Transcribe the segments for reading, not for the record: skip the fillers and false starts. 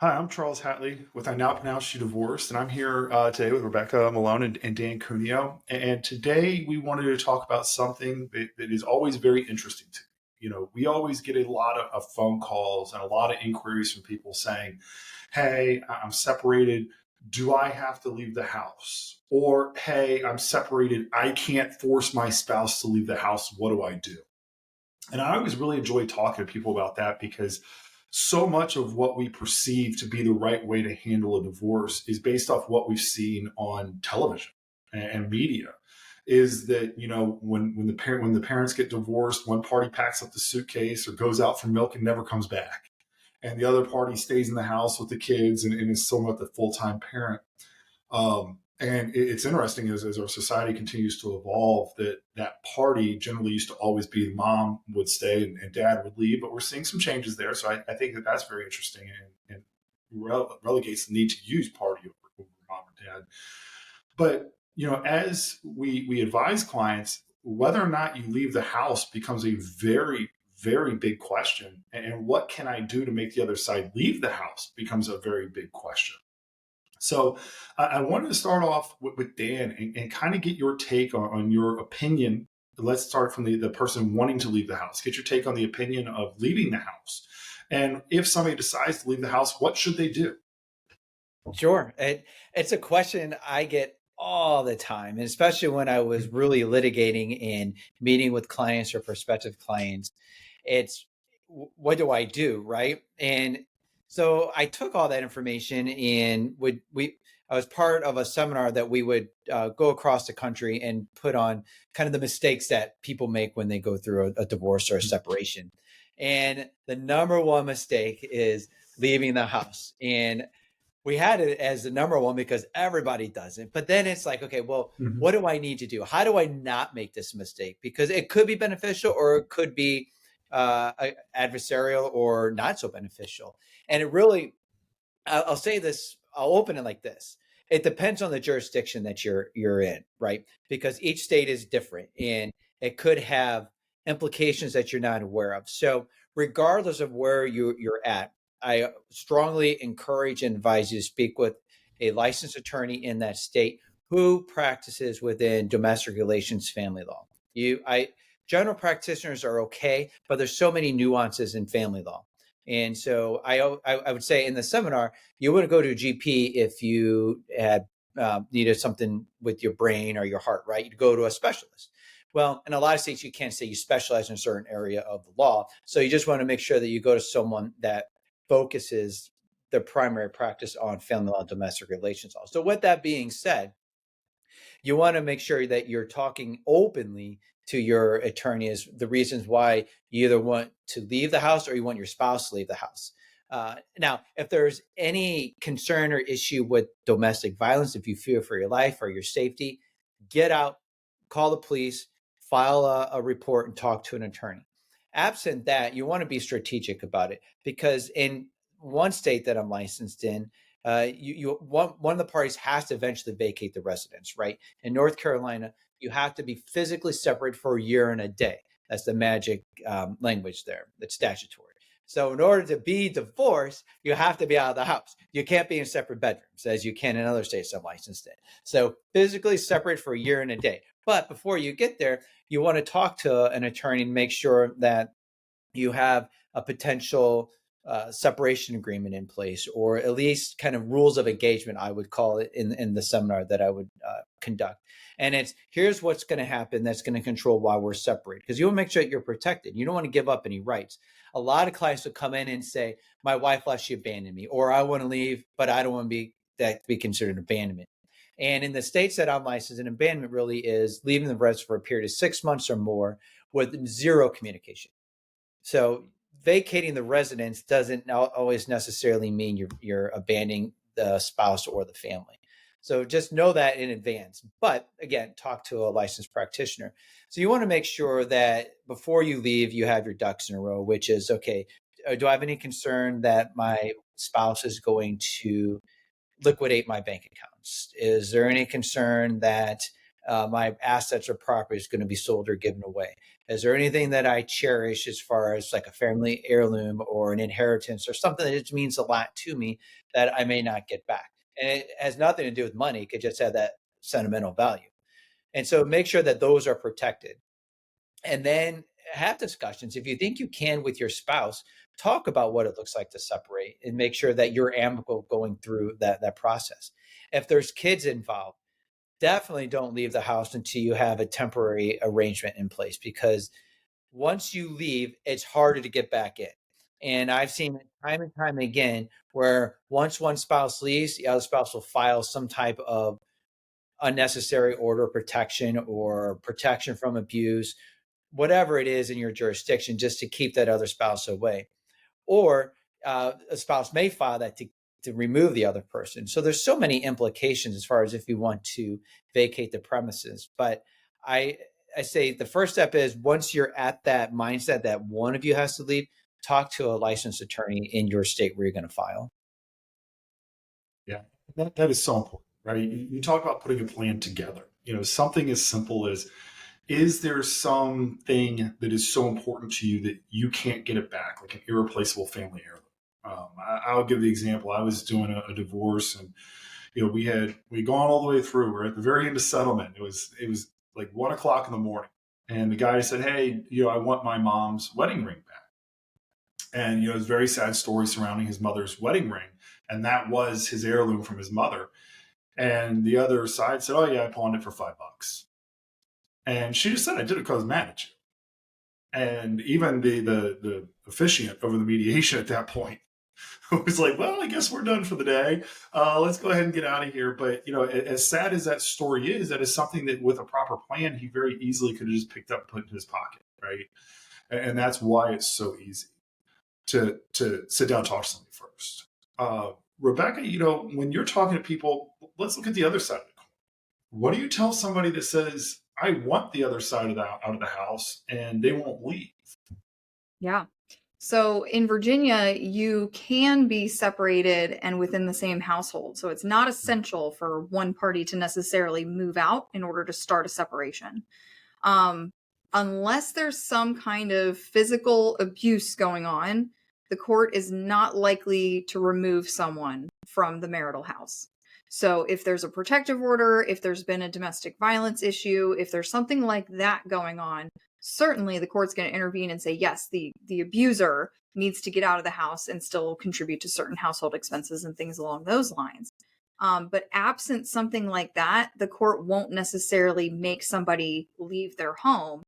Hi, I'm Charles Hatley with I Now Pronounce You Divorced, and I'm here today with Rebecca Malone and Dan Cuneo. And today we wanted to talk about something that is always very interesting to me. We always get a lot of phone calls and a lot of inquiries from people saying, "Hey, I'm separated. Do I have to leave the house?" Or, "Hey, I'm separated. I can't force my spouse to leave the house. What do I do?" And I always really enjoy talking to people about that because so much of what we perceive to be the right way to handle a divorce is based off what we've seen on television and media. Is that when the parents get divorced, one party packs up the suitcase or goes out for milk and never comes back, and the other party stays in the house with the kids and is somewhat the full time parent. And it's interesting as our society continues to evolve that that party generally used to always be mom would stay and dad would leave, but we're seeing some changes there. So I think that that's very interesting and relegates the need to use party over mom or dad. But as we advise clients, whether or not you leave the house becomes a very very big question, and what can I do to make the other side leave the house becomes a very big question. So I wanted to start off with Dan and kind of get your take on your opinion. Let's start from the person wanting to leave the house. Get your take on the opinion of leaving the house. And if somebody decides to leave the house, what should they do? Sure. It's a question I get all the time, and especially when I was really litigating and meeting with clients or prospective clients. It's what do I do, right? And so I took all that information and would we I was part of a seminar that we would go across the country and put on kind of the mistakes that people make when they go through a divorce or a separation. And the number one mistake is leaving the house. And we had it as the number one because everybody does it. But then it's like, okay, well, Mhm. what do I need to do? How do I not make this mistake? Because it could be beneficial or it could be adversarial or not so beneficial. And it really, I'll say this, I'll open it like this. It depends on the jurisdiction that you're in, right? Because each state is different and it could have implications that you're not aware of. So regardless of where you're at, I strongly encourage and advise you to speak with a licensed attorney in that state who practices within domestic relations family law. I general practitioners are okay, but there's so many nuances in family law. And so I would say in the seminar, you wouldn't go to a GP if you had needed something with your brain or your heart, right? You'd go to a specialist. Well, in a lot of states, you can't say you specialize in a certain area of the law. So you just want to make sure that you go to someone that focuses their primary practice on family law and domestic relations law. So with that being said, you want to make sure that you're talking openly to your attorney as the reasons why you either want to leave the house or you want your spouse to leave the house. Now, if there's any concern or issue with domestic violence, if you fear for your life or your safety, get out, call the police, file a report, and talk to an attorney. Absent that, you want to be strategic about it because in one state that I'm licensed in, one of the parties has to eventually vacate the residence, right? In North Carolina, you have to be physically separate for a year and a day. That's the magic language there. That's statutory. So in order to be divorced, you have to be out of the house. You can't be in separate bedrooms as you can in other states I'm licensed in. So physically separate for a year and a day. But before you get there, you want to talk to an attorney and make sure that you have a potential separation agreement in place, or at least kind of rules of engagement, I would call it in the seminar that I would conduct. And it's here's what's going to happen that's going to control why we're separated. Because you want to make sure that you're protected. You don't want to give up any rights. A lot of clients will come in and say, my wife left, she abandoned me, or I want to leave, but I don't want to be that to be considered abandonment. And in the states that I'm licensed, an abandonment really is leaving the residence for a period of 6 months or more with zero communication. So vacating the residence doesn't always necessarily mean you're abandoning the spouse or the family. So just know that in advance. But again, talk to a licensed practitioner. So you want to make sure that before you leave, you have your ducks in a row, which is okay. Do I have any concern that my spouse is going to liquidate my bank accounts? Is there any concern that my assets or property is going to be sold or given away? Is there anything that I cherish as far as like a family heirloom or an inheritance or something that just means a lot to me that I may not get back? And it has nothing to do with money. It could just have that sentimental value. And so make sure that those are protected. And then have discussions. If you think you can with your spouse, talk about what it looks like to separate and make sure that you're amicable going through that process. If there's kids involved, definitely don't leave the house until you have a temporary arrangement in place, because once you leave, it's harder to get back in. And I've seen it time and time again where once one spouse leaves, the other spouse will file some type of unnecessary order of protection or protection from abuse, whatever it is in your jurisdiction, just to keep that other spouse away. Or a spouse may file that to remove the other person. So there's so many implications as far as if you want to vacate the premises. But I say the first step is, once you're at that mindset that one of you has to leave, talk to a licensed attorney in your state where you're going to file. Yeah, that is so important, right? You talk about putting a plan together. Something as simple as, is there something that is so important to you that you can't get it back, like an irreplaceable family heirloom? I'll give the example. I was doing a divorce, and we'd gone all the way through. We're at the very end of settlement. It was like 1 o'clock in the morning, and the guy said, "Hey, I want my mom's wedding ring back." And it was a very sad story surrounding his mother's wedding ring, and that was his heirloom from his mother. And the other side said, "Oh yeah, I pawned it for $5." And she just said, "I did it because I was mad at you." And even the officiant over the mediation at that point was like, "Well, I guess we're done for the day. Let's go ahead and get out of here." But as sad as that story is, that is something that with a proper plan, he very easily could have just picked up and put in his pocket, right? And that's why it's so easy to sit down and talk to somebody first. Rebecca, when you're talking to people, let's look at the other side of the coin. What do you tell somebody that says, "I want the other side out of the house," and they won't leave? Yeah. So in Virginia, you can be separated and within the same household. So it's not essential for one party to necessarily move out in order to start a separation. Unless there's some kind of physical abuse going on, the court is not likely to remove someone from the marital house. So if there's a protective order, if there's been a domestic violence issue, if there's something like that going on, certainly the court's going to intervene and say, yes, the abuser needs to get out of the house and still contribute to certain household expenses and things along those lines. But absent something like that, the court won't necessarily make somebody leave their home.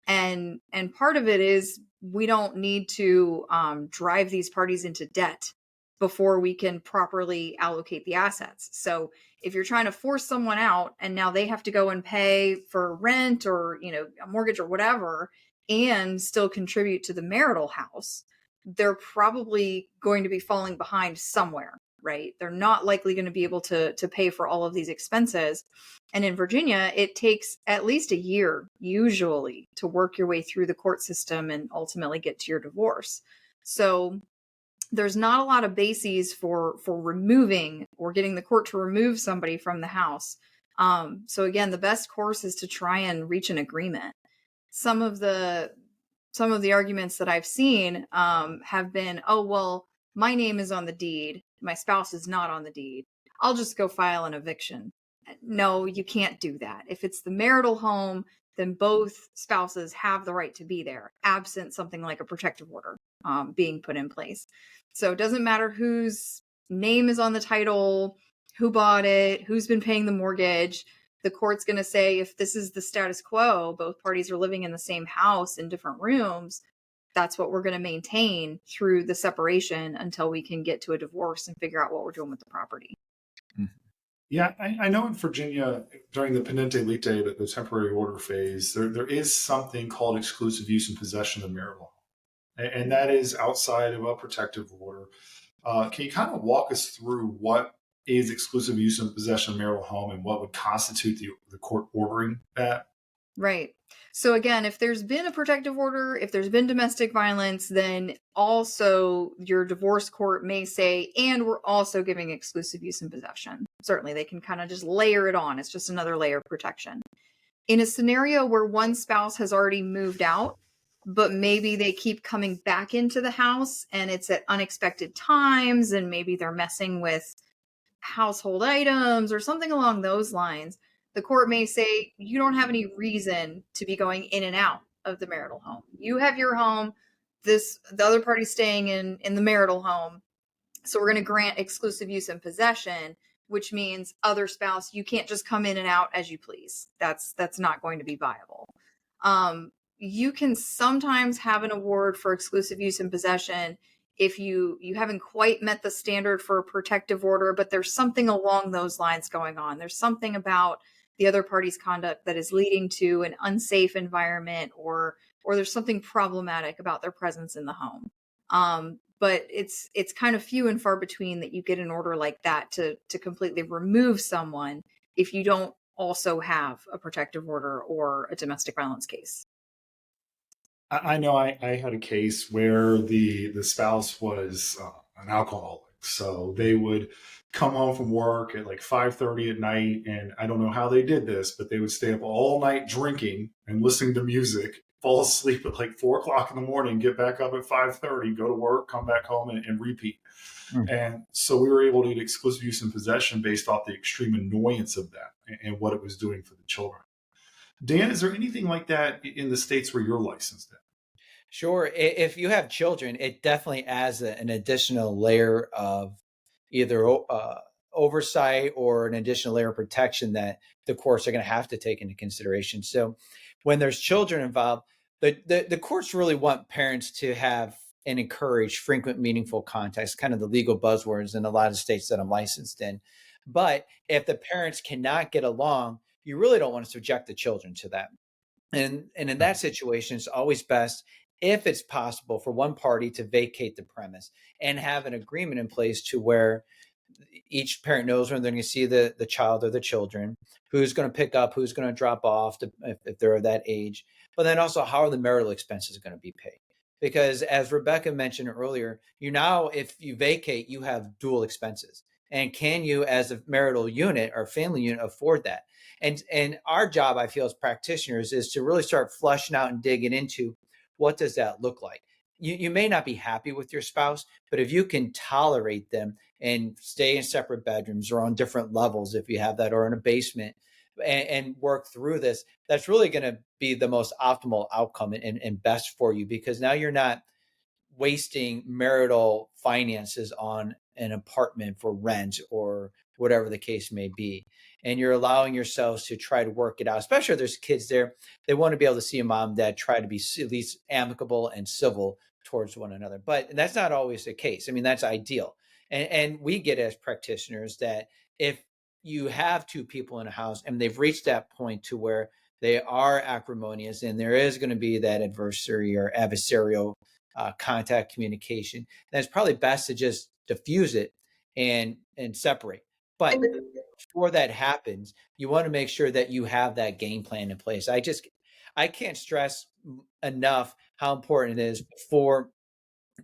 And part of it is, we don't need to drive these parties into debt before we can properly allocate the assets. So if you're trying to force someone out and now they have to go and pay for rent or, a mortgage or whatever, and still contribute to the marital house, they're probably going to be falling behind somewhere, right? They're not likely going to be able to pay for all of these expenses. And in Virginia, it takes at least a year, usually, to work your way through the court system and ultimately get to your divorce. So there's not a lot of bases for removing or getting the court to remove somebody from the house. So again, the best course is to try and reach an agreement. Some of the arguments that I've seen have been, "Oh, well, my name is on the deed. My spouse is not on the deed. I'll just go file an eviction." No, you can't do that. If it's the marital home, then both spouses have the right to be there, absent something like a protective order being put in place. So it doesn't matter whose name is on the title, who bought it, who's been paying the mortgage. The court's going to say, if this is the status quo, both parties are living in the same house in different rooms, that's what we're going to maintain through the separation until we can get to a divorce and figure out what we're doing with the property. Yeah, I know in Virginia, during the penente lite, the temporary order phase, there is something called exclusive use and possession of the marital home. And that is outside of a protective order. Can you kind of walk us through what is exclusive use and possession of marital home and what would constitute the court ordering that? Right. So again, if there's been a protective order, if there's been domestic violence, then also your divorce court may say, and we're also giving exclusive use and possession. Certainly, they can kind of just layer it on. It's just another layer of protection. In a scenario where one spouse has already moved out, but maybe they keep coming back into the house and it's at unexpected times, and maybe they're messing with household items or something along those lines, the court may say you don't have any reason to be going in and out of the marital home. You have your home. The other party's staying in the marital home. So we're going to grant exclusive use and possession, which means other spouse, you can't just come in and out as you please. That's not going to be viable. You can sometimes have an award for exclusive use and possession if you haven't quite met the standard for a protective order, but there's something along those lines going on. There's something about the other party's conduct that is leading to an unsafe environment, or there's something problematic about their presence in the home. But it's kind of few and far between that you get an order like that to completely remove someone if you don't also have a protective order or a domestic violence case. I know I had a case where the spouse was an alcoholic, so they would come home from work at like 5:30 at night, and I don't know how they did this, but they would stay up all night drinking and listening to music, fall asleep at like 4 o'clock in the morning, get back up at 5:30, go to work, come back home, and repeat. Mm. And so we were able to get exclusive use and possession based off the extreme annoyance of that and what it was doing for the children. Dan, is there anything like that in the states where you're licensed in? Sure. If you have children, it definitely adds an additional layer of either oversight or an additional layer of protection that the courts are going to have to take into consideration. So when there's children involved, the courts really want parents to have and encourage frequent, meaningful contacts, kind of the legal buzzwords in a lot of states that I'm licensed in. But if the parents cannot get along, you really don't want to subject the children to that. And in that situation, it's always best, if it's possible, for one party to vacate the premise and have an agreement in place to where each parent knows when they're going to see the child or the children, who's going to pick up, who's going to drop off if they're of that age, but then also how are the marital expenses going to be paid? Because as Rebecca mentioned earlier, if you vacate, you have dual expenses. And can you, as a marital unit or family unit, afford that? And our job, I feel, as practitioners, is to really start flushing out and digging into what does that look like. You may not be happy with your spouse, but if you can tolerate them and stay in separate bedrooms or on different levels, if you have that, or in a basement, and work through this, that's really going to be the most optimal outcome and best for you, because now you're not wasting marital finances on an apartment for rent or whatever the case may be. And you're allowing yourselves to try to work it out, especially if there's kids there. They want to be able to see a mom and dad try to be at least amicable and civil towards one another. But that's not always the case. I mean, that's ideal. And we get as practitioners that if you have two people in a house and they've reached that point to where they are acrimonious and there is going to be that adversary or adversarial contact communication, then it's probably best to just diffuse it and separate. But before that happens, you want to make sure that you have that game plan in place. I can't stress enough how important it is before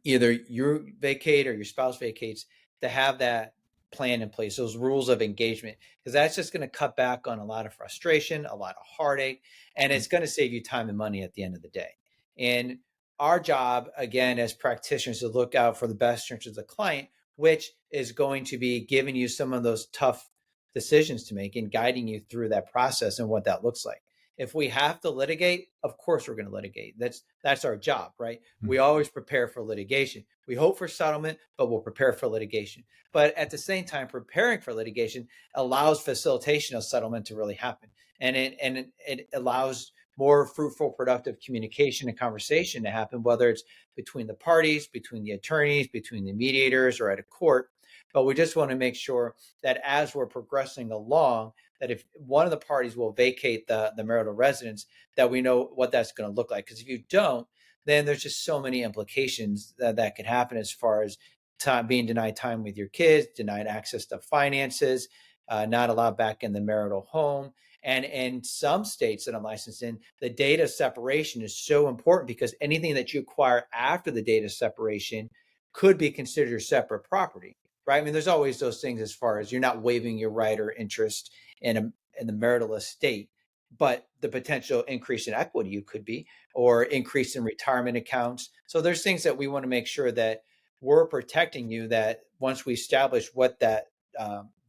either you vacate or your spouse vacates to have that plan in place, those rules of engagement, because that's just going to cut back on a lot of frustration, a lot of heartache, and it's going to save you time and money at the end of the day. And our job, again, as practitioners, is to look out for the best interests of the client, which is going to be giving you some of those tough decisions to make and guiding you through that process and what that looks like. If we have to litigate, of course we're going to litigate. That's our job, right? We always prepare for litigation. We hope for settlement, but we'll prepare for litigation. But at the same time, preparing for litigation allows facilitation of settlement to really happen. And it allows more fruitful, productive communication and conversation to happen, whether it's between the parties, between the attorneys, between the mediators, or at a court. But we just want to make sure that as we're progressing along, that if one of the parties will vacate the marital residence, that we know what that's going to look like. Because if you don't, then there's just so many implications that could happen, as far as time, being denied time with your kids, denied access to finances, not allowed back in the marital home. And in some states that I'm licensed in, the date of separation is so important, because anything that you acquire after the date of separation could be considered your separate property, right? I mean, there's always those things as far as you're not waiving your right or interest in the marital estate but the potential increase in equity you could be, or increase in retirement accounts. So there's things that we want to make sure that we're protecting you, that once we establish what that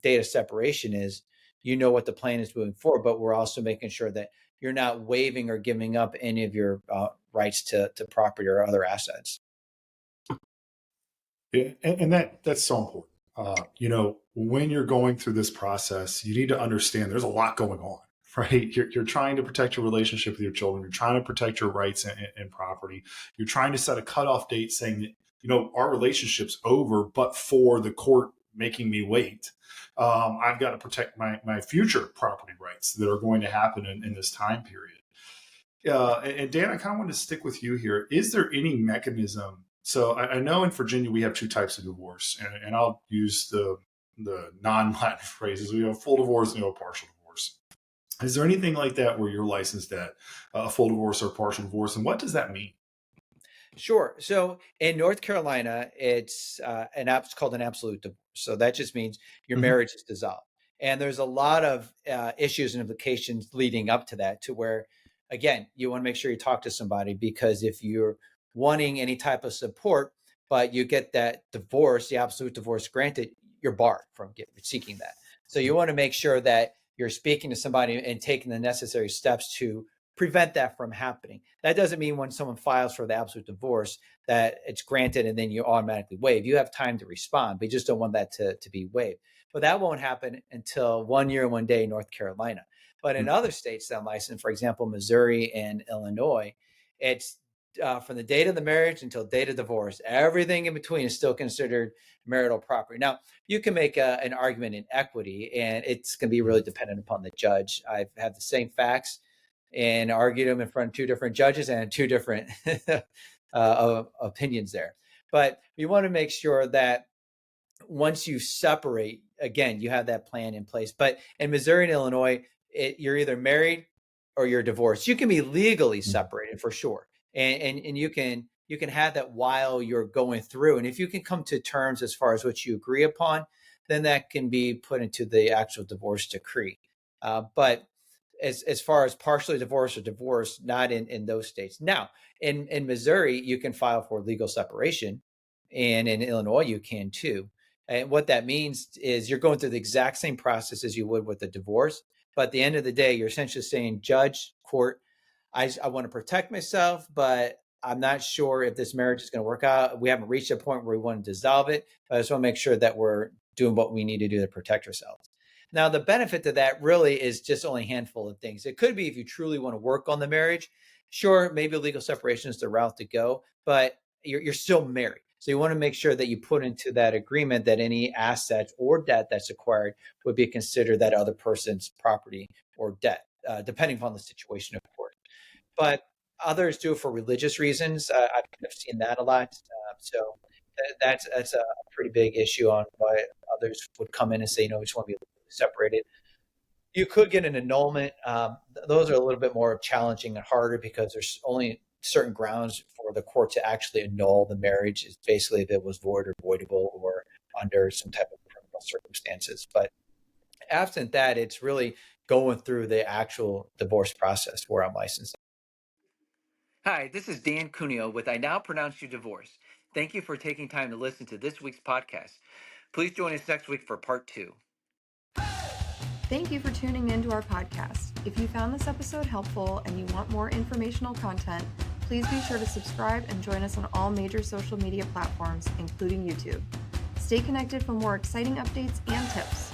data separation is, you know what the plan is moving forward, but we're also making sure that you're not waiving or giving up any of your rights to property or other assets. Yeah, and that's so important. When you're going through this process, you need to understand there's a lot going on, right? You're trying to protect your relationship with your children. You're trying to protect your rights and property. You're trying to set a cutoff date saying that, our relationship's over, but for the court making me wait. I've got to protect my future property rights that are going to happen in this time period. And Dan, I kind of want to stick with you here. Is there any mechanism? So I know in Virginia we have two types of divorce, and I'll use the non-Latin phrases. We have full divorce and we have partial divorce. Is there anything like that where you're licensed at a full divorce or partial divorce, and what does that mean? Sure. So in North Carolina, it's called an absolute divorce. So that just means your Mhm. marriage is dissolved. And there's a lot of issues and implications leading up to that, to where, again, you want to make sure you talk to somebody, because if you're wanting any type of support, but you get that divorce, the absolute divorce granted, you're barred from seeking that. So you want to make sure that you're speaking to somebody and taking the necessary steps to prevent that from happening. That doesn't mean when someone files for the absolute divorce that it's granted and then you automatically waive. You have time to respond, but you just don't want that to be waived. But that won't happen until 1 year, 1 day in North Carolina. But in other states that I'm licensed, for example, Missouri and Illinois, it's from the date of the marriage until date of divorce. Everything in between is still considered marital property. Now, you can make an argument in equity, and it's going to be really dependent upon the judge. I've had the same facts and argued them in front of two different judges and two different opinions there. But you want to make sure that once you separate, again, you have that plan in place. But in Missouri and Illinois, you're either married or you're divorced. You can be legally separated for sure, and you can have that while you're going through. And if you can come to terms as far as what you agree upon, then that can be put into the actual divorce decree. But as far as partially divorced or divorced, not in those states. Now, in Missouri, you can file for legal separation, and in Illinois, you can too. And what that means is you're going through the exact same process as you would with a divorce. But at the end of the day, you're essentially saying, judge, court, I want to protect myself, but I'm not sure if this marriage is going to work out. We haven't reached a point where we want to dissolve it, but I just want to make sure that we're doing what we need to do to protect ourselves. Now, the benefit to that really is just only a handful of things. It could be if you truly want to work on the marriage, sure, maybe legal separation is the route to go, but you're still married. So you want to make sure that you put into that agreement that any assets or debt that's acquired would be considered that other person's property or debt, depending upon the situation, of course. But others do it for religious reasons. I've seen that a lot. So that's a pretty big issue on why others would come in and say, we just want to be separated. You could get an annulment. Those are a little bit more challenging and harder because there's only certain grounds for the court to actually annul the marriage. Is basically if it was void or voidable or under some type of criminal circumstances. But absent that, it's really going through the actual divorce process where I'm licensed. Hi, this is Dan Cuneo with I Now Pronounce You Divorced. Thank you for taking time to listen to this week's podcast. Please join us next week for part 2. Thank you for tuning in to our podcast. If you found this episode helpful and you want more informational content, please be sure to subscribe and join us on all major social media platforms, including YouTube. Stay connected for more exciting updates and tips.